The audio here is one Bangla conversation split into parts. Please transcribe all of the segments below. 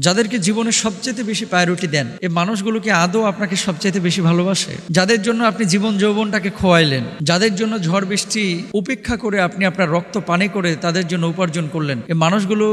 যাদেরকে জীবনে সবচেয়ে বেশি প্রায়োরিটি দেন, এই মানুষগুলোকে আদৌ আপনাকে সবচেয়ে বেশি ভালোবাসে? যাদের জন্য আপনি জীবন যৌবনটাকে খোয়াইলেন, যাদের জন্য ঝড় বৃষ্টি উপেক্ষা করে আপনি আপনার রক্ত পানি করে তাদের জন্য উপার্জন করলেন, এই মানুষগুলো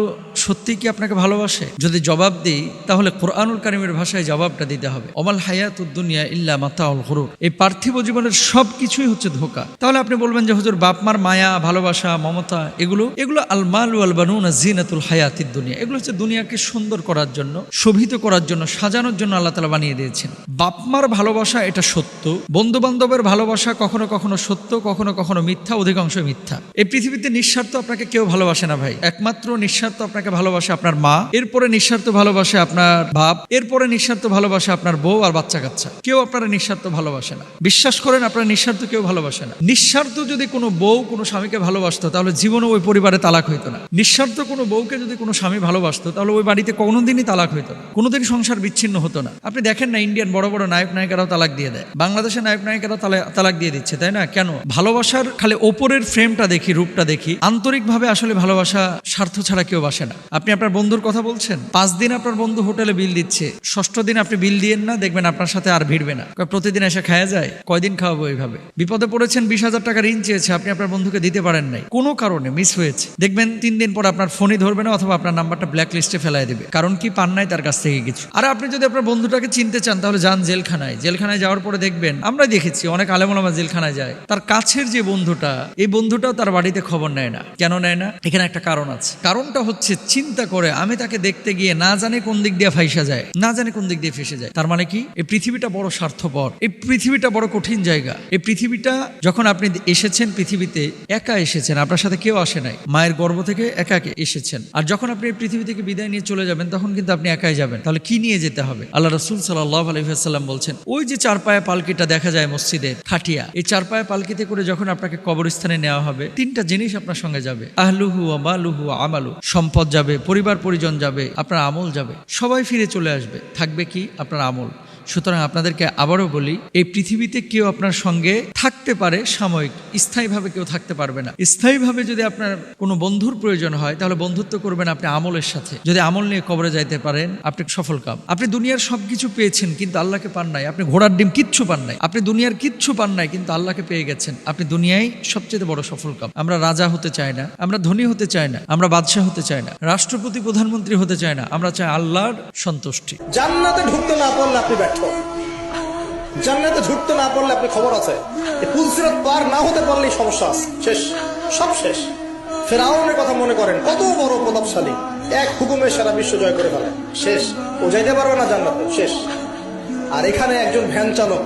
সত্যি কি আপনাকে ভালোবাসে? যদি জবাব দিই তাহলে কোরআনুল কারীমের ভাষায় জবাবটা দিতে হবে, অমাল হায়াতুদ দুনিয়া ইল্লা মাতাউল গুরুর। এই পার্থিব জীবনের সবকিছুই হচ্ছে ধোঁকা। তাহলে আপনি বলবেন যে হুজুর, বাপ মার মায়া, ভালোবাসা, মমতা, এগুলো আল মাল ওয়াল বানুনা জিনাতুল হায়াতিদ দুনিয়া। এগুলো হচ্ছে দুনিয়াকে সুন্দর করার জন্য, শোভিত করার জন্য, সাজানোর জন্য আল্লাহ তাআলা বানিয়ে দিয়েছেন। বাপ মার ভালোবাসা এটা সত্য, বন্ধু বান্ধবের ভালোবাসা কখনো কখনো সত্য, কখনো কখনো মিথ্যা, অধিকাংশ মিথ্যা। এই পৃথিবীতে নিঃস্বার্থ আপনাকে কেউ ভালোবাসে না ভাই। একমাত্র নিঃস্বার্থ আপনাকে ভালোবাসে আপনার মা, এরপরে নিঃস্বার্থ ভালোবাসে আপনার বাপ, এরপরে নিঃস্বার্থ ভালোবাসে আপনার বউ আর বাচ্চা কাচ্চা। কেউ আপনারা নিঃস্বার্থ ভালোবাসে না। বিশ্বাস করেন, আপনার নিঃস্বার্থ কেউ ভালোবাসে না। নিঃস্বার্থ যদি কোনো বউ কোনো স্বামীকে ভালোবাসতো তাহলে জীবনে ওই পরিবারে তালাক হইতো না। নিঃস্বার্থ কোনো বউকে যদি কোনো স্বামী ভালোবাসতো তাহলে ওই বাড়িতে কোনোদিনই তালাক হইতো না, কোনোদিন সংসার বিচ্ছিন্ন হতো না। আপনি দেখেন না, ইন্ডিয়ান বড় বড় নায়ক নায়িকারাও তালাক দিয়ে দেয়, বাংলাদেশের নায়ক নায়িকারাও তালাক দিয়ে দিচ্ছে, তাই না? কেন? ভালোবাসার খালি ওপরের ফ্রেমটা দেখি, রূপটা দেখি, আন্তরিকভাবে আসলে ভালোবাসা স্বার্থ ছাড়া কেউ বাসে না। আপনি আপনার বন্ধুর কথা বলছেন, 5 দিন আপনার বন্ধু হোটেলে বিল দিচ্ছে, 6ষ্ঠ দিন আপনি বিল দিয়েন না, দেখবেন আপনার সাথে আর ভিড়বে না। প্রতিদিন এসে খাওয়া যায়, কয়দিন খাওয়াবো এইভাবে? বিপদে পড়েছেন, 20,000 টাকা ঋণ চেয়েছে, আপনি আপনার বন্ধুকে দিতে পারেন নাই, কোনো কারণে মিস হয়েছে, দেখবেন 3 দিন পর আপনার ফোনই ধরবে না, অথবা আপনার নাম্বারটা ব্ল্যাক লিস্টে ফেলাই দেবে। কারণ কি? পান নাই তার কাছ থেকে কিছু। আর আপনি যদি আপনার বন্ধুটাকে চিনতে চান তাহলে যান জেলখানায়। জেলখানায় যাওয়ার পরে দেখবেন, আমরা দেখেছি অনেক আলেম ওলামা জেলখানায় যায়, তার কাছের যে বন্ধুটা, এই বন্ধুটাও তার বাড়িতে খবর নেয় না। কেন নেয় না? এখানে একটা কারণ আছে। কারণটা হচ্ছে, চিন্তা করে আমি তাকে দেখতে গিয়ে না জানে কোন দিক দিয়ে ফাইসা যায়, না জানে কোন দিক দিয়ে ফেসে যায়। তার মানে কি? এই পৃথিবীটা বড় স্বার্থপর, এই পৃথিবীটা বড় কঠিন জায়গা। এই পৃথিবীটা যখন আপনি এসেছেন, পৃথিবীতে একা এসেছেন, আপনার সাথে কেউ আসে নাই, মায়ের গর্ভ থেকে একা এসেছেন। আর যখন আপনি এই পৃথিবী থেকে বিদায় নিয়ে চলে যাবেন, তখন কিন্তু আপনি একাই যাবেন। তাহলে কি নিয়ে যেতে হবে? আল্লাহ রাসূল সাল্লাল্লাহু আলাইহি ওয়াসাল্লাম বলছেন, ওই যে 4 পায়া পালকিটা দেখা যায় মসজিদের, খাটিয়া, এই 4 পায়া পালকিতে করে যখন আপনাকে কবরস্থানে নেওয়া হবে, 3টা জিনিস আপনার সঙ্গে যাবে, আহলুহু ওয়া মালুহু ওয়া আমালু। সম্পদ যাবে, পরিবার পরিজন যাবে, আপনার আমল যাবে, সবাই ফিরে চলে আসবে, থাকবে কি? আপনার আমল। সুতরাং আপনাদেরকে আবারও বলি, এই পৃথিবীতে কেউ আপনার সঙ্গে থাকতে পারে সাময়িক, স্থায়ীভাবে কেউ থাকতে পারবে না। স্থায়ীভাবে যদি আপনার কোনো বন্ধুর প্রয়োজন হয়, তাহলে বন্ধুত্ব করবেন আপনি আমলের সাথে। যদি আমল নিয়ে কবরে যাইতে পারেন, আপনি সফল কাম। আপনি দুনিয়ার সবকিছু পেয়েছেন কিন্তু আল্লাহকে পান নাই, আপনি ঘোড়ার ডিম কিচ্ছু পান নাই। আপনি দুনিয়ার কিচ্ছু পান নাই কিন্তু আল্লাহকে পেয়ে গেছেন, আপনি দুনিয়ায় সবচেয়ে বড় সফল কাম। আমরা রাজা হতে চাই না, আমরা ধনী হতে চাই না, আমরা বাদশাহ হতে চাই না, রাষ্ট্রপতি প্রধানমন্ত্রী হতে চাই না, আমরা চাই আল্লাহর সন্তুষ্টি। জান্নাতে ঢুকতে না পারলে আপনি ব্যর্থ, জান্নাতে ঢুকতে না পারলে আপনি খবর আছে, পুলসিরাত পার না হতে পারলেই সমস্যা আছে, শেষ, সব শেষ। ফেরাউনের কথা মনে করেন, কত বড় প্রতাপশালী, এক হুকুমে সারা বিশ্ব জয় করে ফেলে, শেষ, ও যাইতে পারবে না জান্নাতে, শেষ। আর এখানে একজন ভ্যান চালক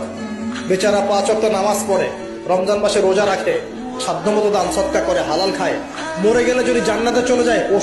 বেচারা 5 ওয়াক্ত নামাজ পড়ে, রমজান মাসে রোজা রাখে, সাধ্যমতো দান সৎকা করে, হালাল খায়, মরে গেলে যদি জান্নাতে চলে যায়, ও